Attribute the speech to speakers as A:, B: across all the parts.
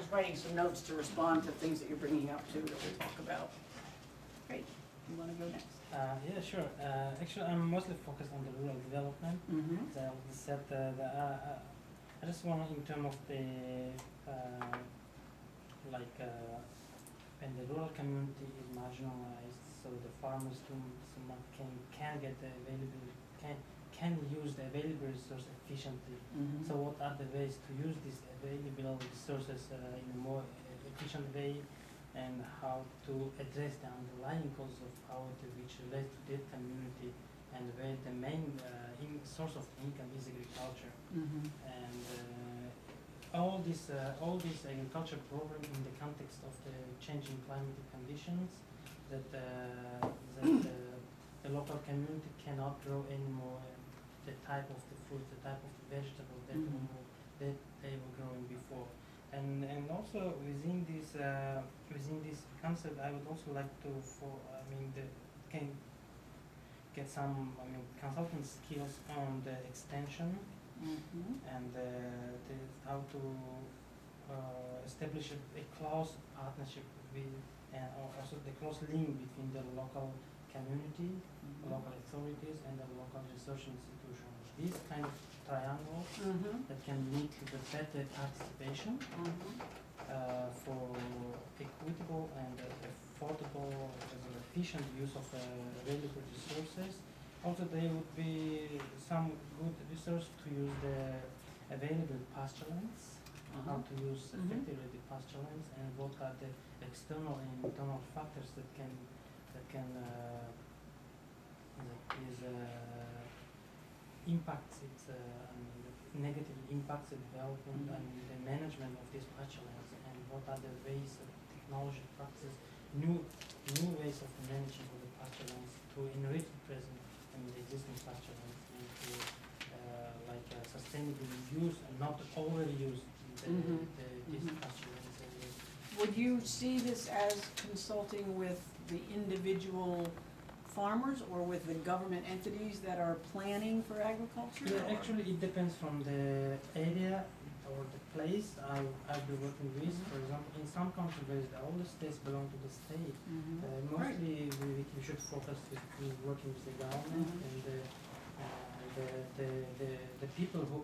A: just writing some notes to respond to things that you're bringing up too, that we'll talk about. Great, you wanna go next?
B: Yeah, sure. Actually, I'm mostly focused on the rural development.
A: Mm-hmm.
B: As I already said, I just want in terms of the when the rural community is marginalized, so the farmers can get the available can use the available resource efficiently.
A: Mm-hmm.
B: So what are the ways to use these available resources in a more efficient way, and how to address the underlying causes of poverty which relate to that community, and where the main source of income is agriculture.
A: Mm-hmm.
B: And all this agriculture program in the context of the changing climatic conditions, that the local community cannot grow anymore the type of the fruit, the type of the vegetable that that they were growing before. And also within this concept, I would also like to can get some consultant skills on the extension.
A: Mm-hmm.
B: And how to establish a close partnership with, and also the close link between the local community, local authorities, and the local research institutions. These kind of triangle that can lead to the better participation for equitable and affordable and efficient use of available resources. Also, there would be some good research to use the available pasture lands, how to use effectively the pasture lands, and what are the external and internal factors that impacts it, negatively impacts the development and the management of these pasture lands, and what are the ways of technology practices, new ways of managing of the pasture lands to enrich the present the existing pasture lands, and to sustainably use and not overuse these pasture lands areas.
A: Would you see this as consulting with the individual farmers or with the government entities that are planning for agriculture?
B: Yeah, actually it depends from the area or the place I'll be working with. For example, in some countries all the states belong to the state. Mostly we should focus with working with the government and the people who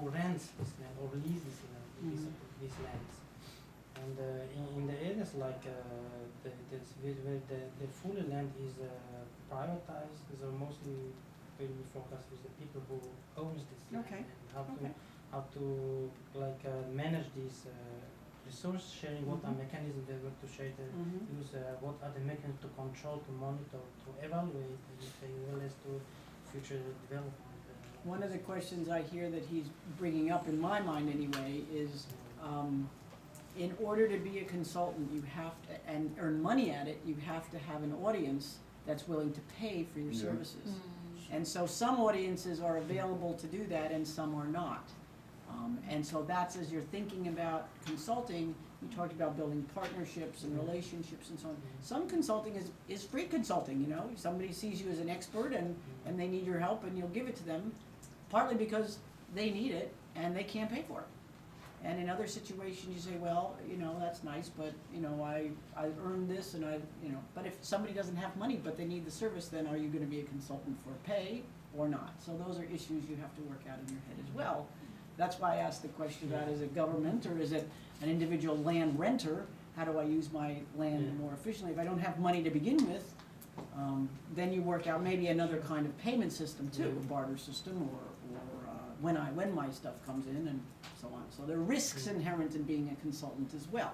B: rents this land or lease this land, these lands. And in the areas like where the full land is privatized, so mostly we will focus with the people who owns this land and how to manage this resource sharing, what are mechanisms they work to share the use, what are the mechanisms to control, to monitor, to evaluate, as well as to future development.
A: One of the questions I hear that he's bringing up in my mind anyway is, in order to be a consultant, you have to, and earn money at it, you have to have an audience that's willing to pay for your services. And so some audiences are available to do that and some are not. And so that's, as you're thinking about consulting, you talked about building partnerships and relationships and so on. Some consulting is free consulting, you know. Somebody sees you as an expert and they need your help and you'll give it to them, partly because they need it and they can't pay for it. And in other situations you say, well, you know, that's nice, but, you know, I earned this and but if somebody doesn't have money but they need the service, then are you gonna be a consultant for pay or not? So those are issues you have to work out in your head as well. That's why I asked the question about, is it government or is it an individual land renter? How do I use my land more efficiently? If I don't have money to begin with, then you work out maybe another kind of payment system too, a barter system, or when my stuff comes in and so on. So there are risks inherent in being a consultant as well.